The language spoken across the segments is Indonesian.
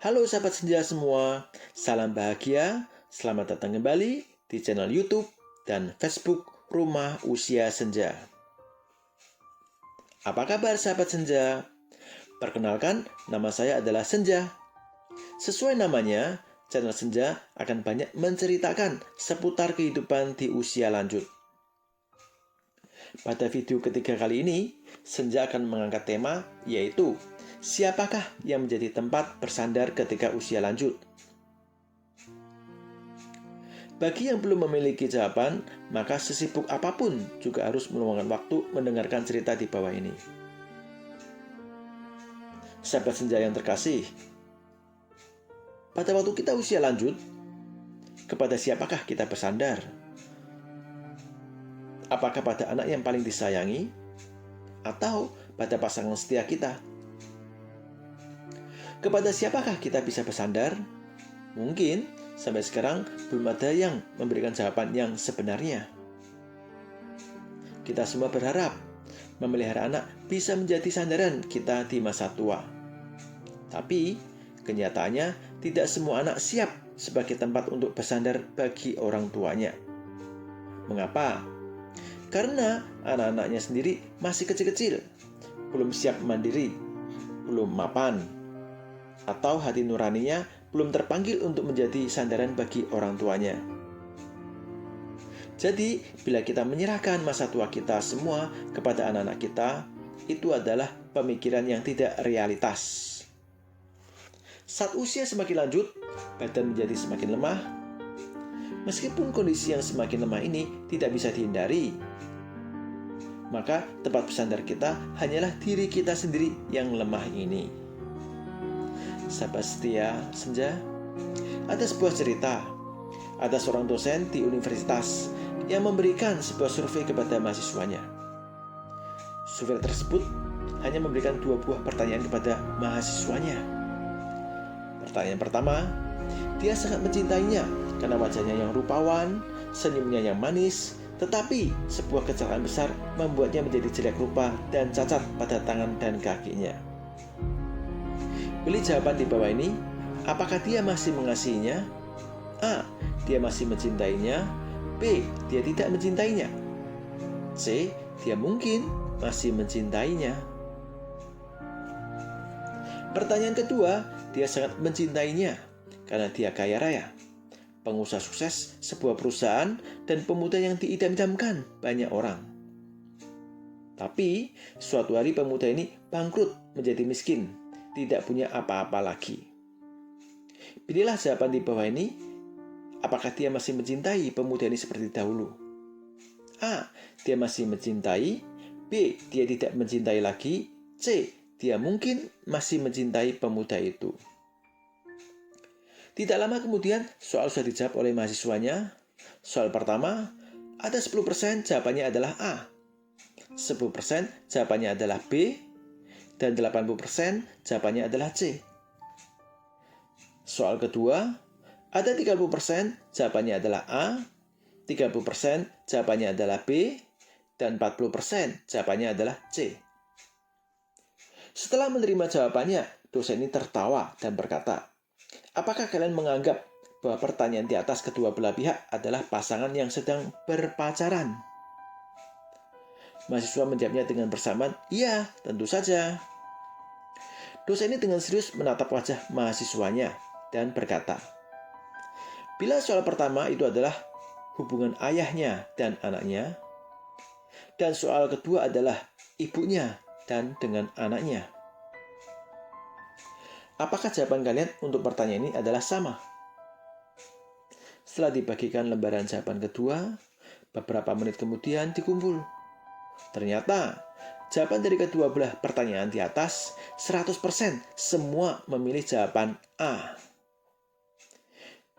Halo sahabat senja semua, salam bahagia, selamat datang kembali di channel YouTube dan Facebook Rumah Usia Senja. Apa kabar sahabat senja? Perkenalkan, nama saya adalah Senja. Sesuai namanya, channel Senja akan banyak menceritakan seputar kehidupan di usia lanjut. Pada video ketiga kali ini, Senja akan mengangkat tema yaitu siapakah yang menjadi tempat bersandar ketika usia lanjut? Bagi yang belum memiliki jawaban, maka sesibuk apapun juga harus meluangkan waktu mendengarkan cerita di bawah ini. Sahabat senja yang terkasih, pada waktu kita usia lanjut, kepada siapakah kita bersandar? Apakah pada anak yang paling disayangi? Atau pada pasangan setia kita? Kepada siapakah kita bisa bersandar? Mungkin sampai sekarang belum ada yang memberikan jawaban yang sebenarnya. Kita semua berharap memelihara anak bisa menjadi sandaran kita di masa tua. Tapi kenyataannya tidak semua anak siap sebagai tempat untuk bersandar bagi orang tuanya. Mengapa? Karena anak-anaknya sendiri masih kecil-kecil, belum siap mandiri, belum mapan, atau hati nuraninya belum terpanggil untuk menjadi sandaran bagi orang tuanya. Jadi, bila kita menyerahkan masa tua kita semua kepada anak-anak kita, itu adalah pemikiran yang tidak realitas. Saat usia semakin lanjut, badan menjadi semakin lemah. Meskipun kondisi yang semakin lemah ini tidak bisa dihindari, maka tempat bersandar kita hanyalah diri kita sendiri yang lemah ini. Sahabat setia senja, ada sebuah cerita. Ada seorang dosen di universitas yang memberikan sebuah survei kepada mahasiswanya. Survei tersebut hanya memberikan 2 buah pertanyaan kepada mahasiswanya. Pertanyaan pertama, dia sangat mencintainya karena wajahnya yang rupawan, senyumnya yang manis, tetapi sebuah kecelakaan besar membuatnya menjadi jelek rupa dan cacat pada tangan dan kakinya. Pilih jawaban di bawah ini. Apakah dia masih mengasihinya? A. Dia masih mencintainya. B. Dia tidak mencintainya. C. Dia mungkin masih mencintainya. Pertanyaan kedua, dia sangat mencintainya karena dia kaya raya, pengusaha sukses sebuah perusahaan, dan pemuda yang diidam-idamkan banyak orang. Tapi suatu hari pemuda ini bangkrut menjadi miskin, tidak punya apa-apa lagi. Pilihlah jawaban di bawah ini. Apakah dia masih mencintai pemuda ini seperti dahulu? A. Dia masih mencintai. B. Dia tidak mencintai lagi. C. Dia mungkin masih mencintai pemuda itu. Tidak lama kemudian, soal sudah dijawab oleh mahasiswanya. Soal pertama, ada 10% jawabannya adalah A. 10% jawabannya adalah B. Dan 80% jawabannya adalah C. Soal kedua, ada 30% jawabannya adalah A, 30% jawabannya adalah B, dan 40% jawabannya adalah C. Setelah menerima jawabannya, dosen ini tertawa dan berkata, apakah kalian menganggap bahwa pertanyaan di atas kedua belah pihak adalah pasangan yang sedang berpacaran? Mahasiswa menjawabnya dengan bersamaan, iya, tentu saja. Dosen ini dengan serius menatap wajah mahasiswanya dan berkata, bila soal pertama itu adalah hubungan ayahnya dan anaknya, dan soal kedua adalah ibunya dan dengan anaknya, apakah jawaban kalian untuk pertanyaan ini adalah sama? Setelah dibagikan lembaran jawaban kedua, beberapa menit kemudian dikumpul. Ternyata jawaban dari kedua belah pertanyaan di atas 100% semua memilih jawaban A.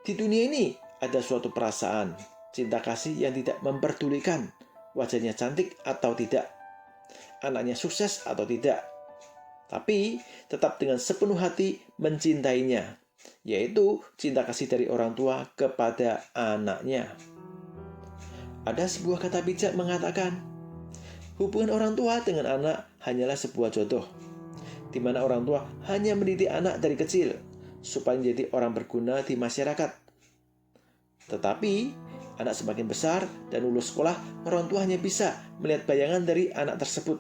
Di dunia ini ada suatu perasaan, cinta kasih yang tidak memperdulikan wajahnya cantik atau tidak, anaknya sukses atau tidak, tapi tetap dengan sepenuh hati mencintainya, yaitu cinta kasih dari orang tua kepada anaknya. Ada sebuah kata bijak mengatakan, hubungan orang tua dengan anak hanyalah sebuah jodoh, di mana orang tua hanya mendidik anak dari kecil, supaya menjadi orang berguna di masyarakat. Tetapi, anak semakin besar dan lulus sekolah, orang tua hanya bisa melihat bayangan dari anak tersebut,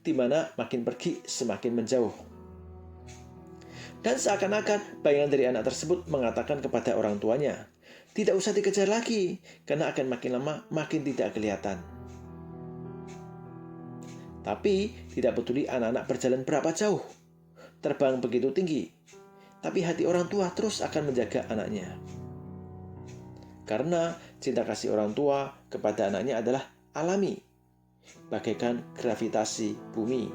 di mana makin pergi semakin menjauh. Dan seakan-akan bayangan dari anak tersebut mengatakan kepada orang tuanya, tidak usah dikejar lagi, karena akan makin lama makin tidak kelihatan. Tapi tidak peduli anak-anak berjalan berapa jauh, terbang begitu tinggi, tapi hati orang tua terus akan menjaga anaknya. Karena cinta kasih orang tua kepada anaknya adalah alami, bagaikan gravitasi bumi.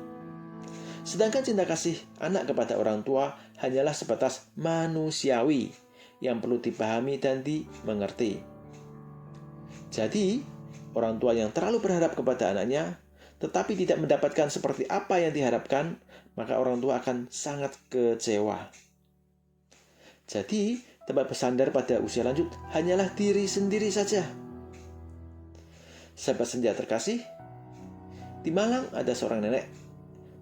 Sedangkan cinta kasih anak kepada orang tua hanyalah sebatas manusiawi yang perlu dipahami dan dimengerti. Jadi, orang tua yang terlalu berharap kepada anaknya, tetapi tidak mendapatkan seperti apa yang diharapkan, maka orang tua akan sangat kecewa. Jadi, tempat bersandar pada usia lanjut hanyalah diri sendiri saja. Sahabat senja terkasih, di Malang ada seorang nenek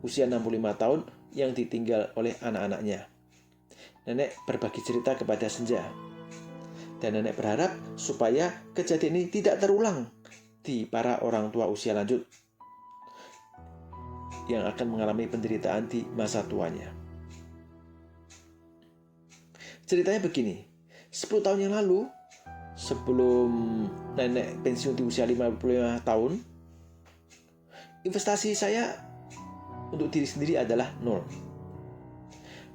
usia 65 tahun yang ditinggal oleh anak-anaknya. Nenek berbagi cerita kepada Senja. Dan nenek berharap supaya kejadian ini tidak terulang di para orang tua usia lanjut yang akan mengalami penderitaan di masa tuanya. Ceritanya begini, 10 tahun yang lalu, sebelum nenek pensiun di usia 55 tahun, investasi saya untuk diri sendiri adalah 0.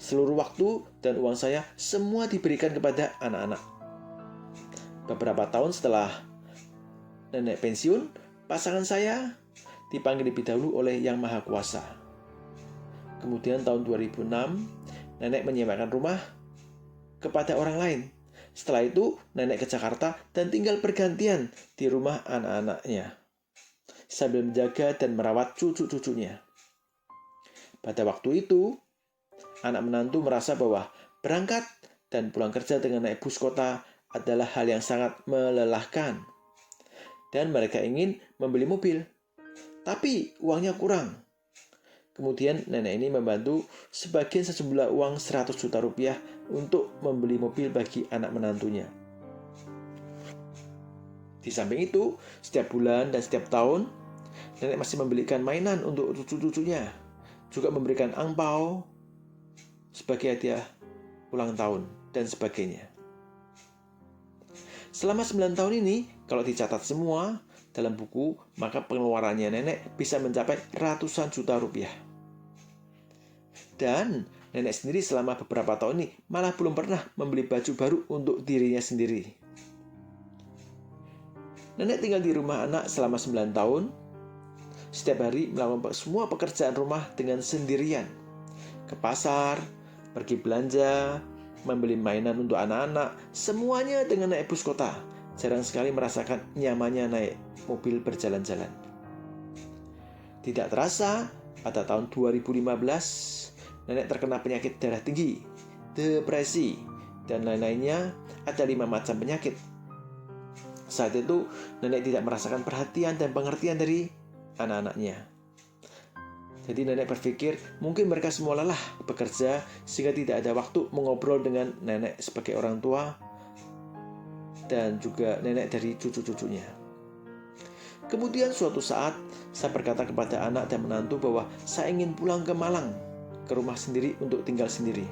Seluruh waktu dan uang saya semua diberikan kepada anak-anak. Beberapa tahun setelah nenek pensiun, pasangan saya dipanggil lebih dahulu oleh Yang Maha Kuasa. Kemudian tahun 2006, nenek menyewakan rumah kepada orang lain. Setelah itu, nenek ke Jakarta dan tinggal bergantian di rumah anak-anaknya, sambil menjaga dan merawat cucu-cucunya. Pada waktu itu, anak menantu merasa bahwa berangkat dan pulang kerja dengan naik bus kota adalah hal yang sangat melelahkan. Dan mereka ingin membeli mobil, tapi uangnya kurang. Kemudian nenek ini membantu sebagian sejumlah uang 100 juta rupiah untuk membeli mobil bagi anak menantunya. Di samping itu, setiap bulan dan setiap tahun, nenek masih membelikan mainan untuk cucu-cucunya, juga memberikan angpau sebagai hadiah ulang tahun, dan sebagainya. Selama 9 tahun ini, kalau dicatat semua dalam buku, maka pengeluarannya nenek bisa mencapai ratusan juta rupiah. Dan nenek sendiri selama beberapa tahun ini malah belum pernah membeli baju baru untuk dirinya sendiri. Nenek tinggal di rumah anak selama 9 tahun, setiap hari melakukan semua pekerjaan rumah dengan sendirian. Ke pasar, pergi belanja, membeli mainan untuk anak-anak, semuanya dengan naik bus kota. Jarang sekali merasakan nyamannya naik mobil berjalan-jalan. Tidak terasa, pada tahun 2015, nenek terkena penyakit darah tinggi, depresi, dan lain-lainnya. Ada 5 macam penyakit. Saat itu, nenek tidak merasakan perhatian dan pengertian dari anak-anaknya. Jadi nenek berpikir mungkin mereka semua lelah bekerja sehingga tidak ada waktu mengobrol dengan nenek sebagai orang tua dan juga nenek dari cucu-cucunya. Kemudian suatu saat saya berkata kepada anak dan menantu bahwa saya ingin pulang ke Malang, ke rumah sendiri untuk tinggal sendiri.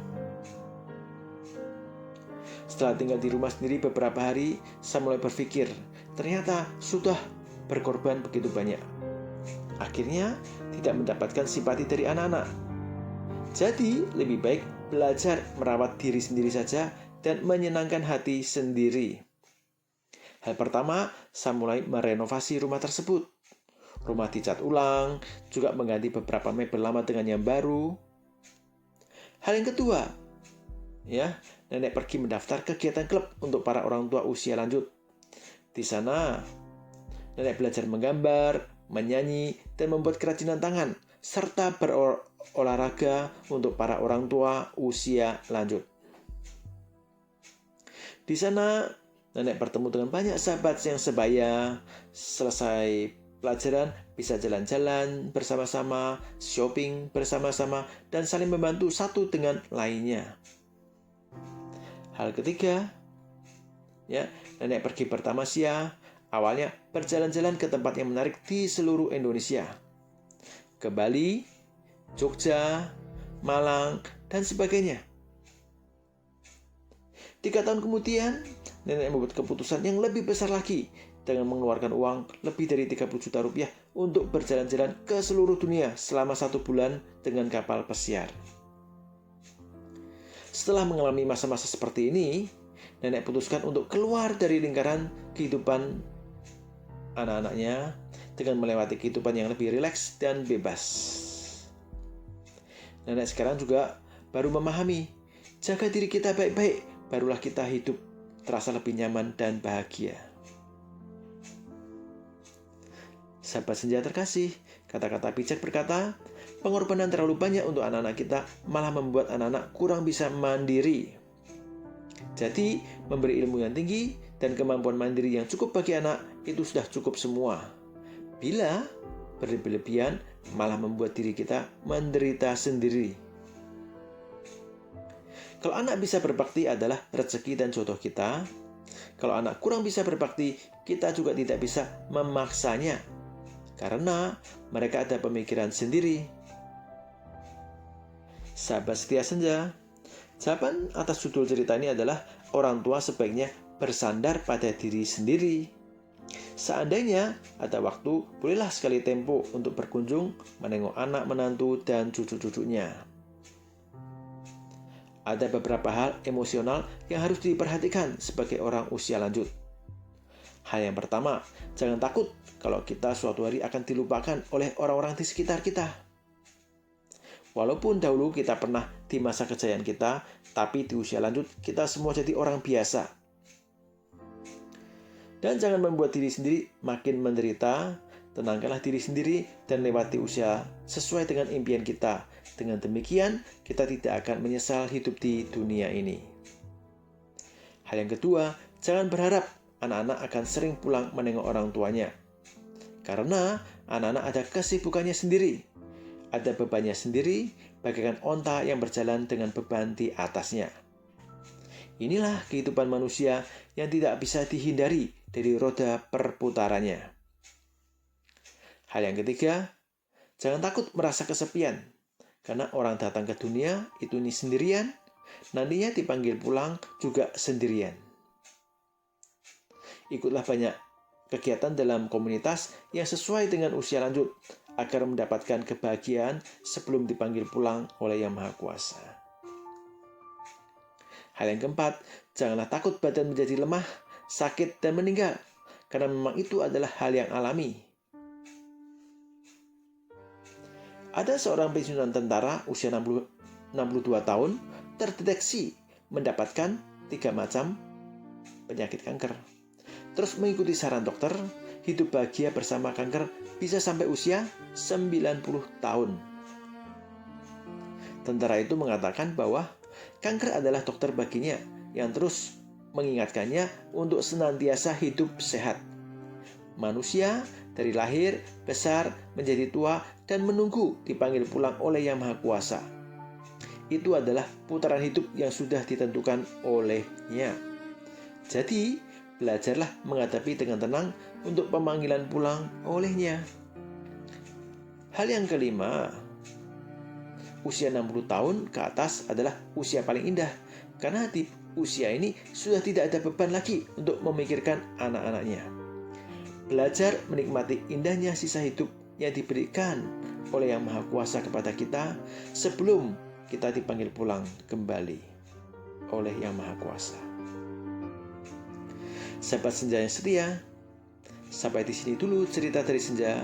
Setelah tinggal di rumah sendiri beberapa hari, saya mulai berpikir ternyata sudah berkorban begitu banyak. Akhirnya tidak mendapatkan simpati dari anak-anak. Jadi lebih baik belajar merawat diri sendiri saja dan menyenangkan hati sendiri. Hal pertama, saya mulai merenovasi rumah tersebut. Rumah dicat ulang, juga mengganti beberapa mebel lama dengan yang baru. Hal yang kedua, nenek pergi mendaftar kegiatan klub untuk para orang tua usia lanjut. Di sana, nenek belajar menggambar, menyanyi, dan membuat kerajinan tangan, serta berolahraga untuk para orang tua usia lanjut. Di sana, nenek bertemu dengan banyak sahabat yang sebaya. Selesai pelajaran, bisa jalan-jalan bersama-sama, shopping bersama-sama, dan saling membantu satu dengan lainnya. Hal ketiga, nenek pergi bertamasya, awalnya berjalan-jalan ke tempat yang menarik di seluruh Indonesia. Ke Bali, Jogja, Malang, dan sebagainya. 3 tahun kemudian, nenek membuat keputusan yang lebih besar lagi dengan mengeluarkan uang lebih dari 30 juta rupiah untuk berjalan-jalan ke seluruh dunia selama 1 bulan dengan kapal pesiar. Setelah mengalami masa-masa seperti ini, nenek putuskan untuk keluar dari lingkaran kehidupan anak-anaknya dengan melewati kehidupan yang lebih rileks dan bebas. Nenek sekarang juga baru memahami, jaga diri kita baik-baik, barulah kita hidup terasa lebih nyaman dan bahagia. Sahabat senja terkasih, kata-kata bijak berkata, pengorbanan terlalu banyak untuk anak-anak kita malah membuat anak-anak kurang bisa mandiri. Jadi, memberi ilmu yang tinggi dan kemampuan mandiri yang cukup bagi anak itu sudah cukup semua. Bila berlebihan malah membuat diri kita menderita sendiri. Kalau anak bisa berbakti adalah rezeki dan jodoh kita. Kalau anak kurang bisa berbakti, kita juga tidak bisa memaksanya. Karena mereka ada pemikiran sendiri. Sahabat setia senja, jawaban atas judul cerita ini adalah orang tua sebaiknya bersandar pada diri sendiri. Seandainya ada waktu, bolehlah sekali tempo untuk berkunjung, menengok anak, menantu, dan cucu-cucunya. Ada beberapa hal emosional yang harus diperhatikan sebagai orang usia lanjut. Hal yang pertama, jangan takut kalau kita suatu hari akan dilupakan oleh orang-orang di sekitar kita. Walaupun dahulu kita pernah di masa kejayaan kita, tapi di usia lanjut kita semua jadi orang biasa. Dan jangan membuat diri sendiri makin menderita, tenangkanlah diri sendiri dan lewati usia sesuai dengan impian kita. Dengan demikian, kita tidak akan menyesal hidup di dunia ini. Hal yang kedua, jangan berharap anak-anak akan sering pulang menengok orang tuanya. Karena anak-anak ada kesibukannya sendiri. Ada bebannya sendiri, bagaikan onta yang berjalan dengan beban di atasnya. Inilah kehidupan manusia yang tidak bisa dihindari dari roda perputarannya. Hal yang ketiga, jangan takut merasa kesepian. Karena orang datang ke dunia itu ini sendirian, nantinya dipanggil pulang juga sendirian. Ikutlah banyak kegiatan dalam komunitas yang sesuai dengan usia lanjut agar mendapatkan kebahagiaan sebelum dipanggil pulang oleh Yang Maha Kuasa. Hal yang keempat, janganlah takut badan menjadi lemah, sakit, dan meninggal, karena memang itu adalah hal yang alami. Ada seorang pensiunan tentara usia 62 tahun terdeteksi mendapatkan 3 macam penyakit kanker. Terus mengikuti saran dokter, hidup bahagia bersama kanker bisa sampai usia 90 tahun. Tentara itu mengatakan bahwa kanker adalah dokter baginya yang terus mengingatkannya untuk senantiasa hidup sehat. Manusia dari lahir, besar, menjadi tua, dan menunggu dipanggil pulang oleh Yang Maha Kuasa. Itu adalah putaran hidup yang sudah ditentukan olehnya. Jadi, belajarlah menghadapi dengan tenang untuk pemanggilan pulang olehnya. Hal yang kelima, usia 60 tahun ke atas adalah usia paling indah. Karena di usia ini sudah tidak ada beban lagi untuk memikirkan anak-anaknya. Belajar menikmati indahnya sisa hidup yang diberikan oleh Yang Maha Kuasa kepada kita sebelum kita dipanggil pulang kembali oleh Yang Maha Kuasa. Sahabat senja yang setia, sampai di sini dulu cerita dari senja.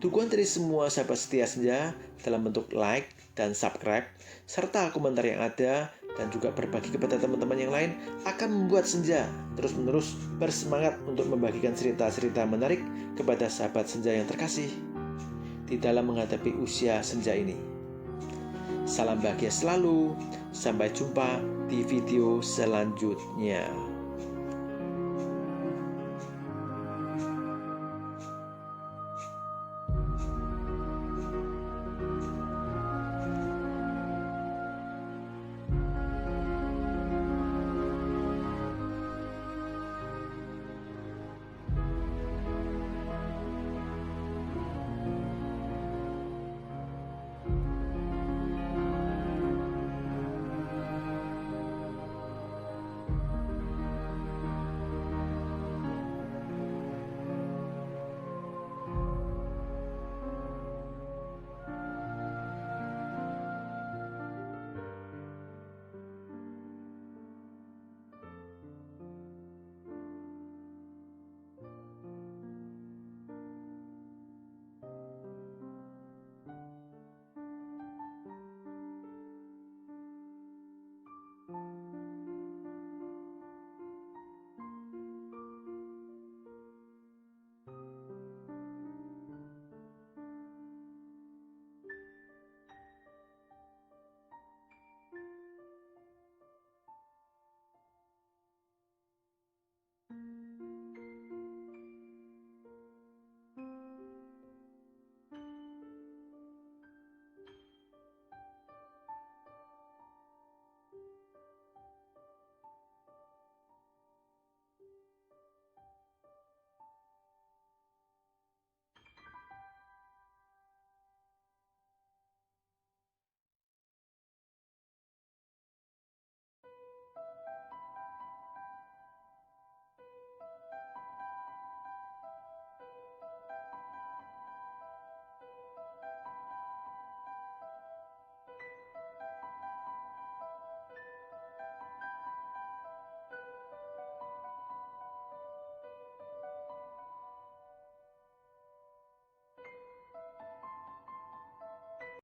Dukungan dari semua sahabat setia senja dalam bentuk like dan subscribe serta komentar yang ada dan juga berbagi kepada teman-teman yang lain akan membuat senja terus-menerus bersemangat untuk membagikan cerita-cerita menarik kepada sahabat senja yang terkasih di dalam menghadapi usia senja ini. Salam bahagia selalu, sampai jumpa di video selanjutnya.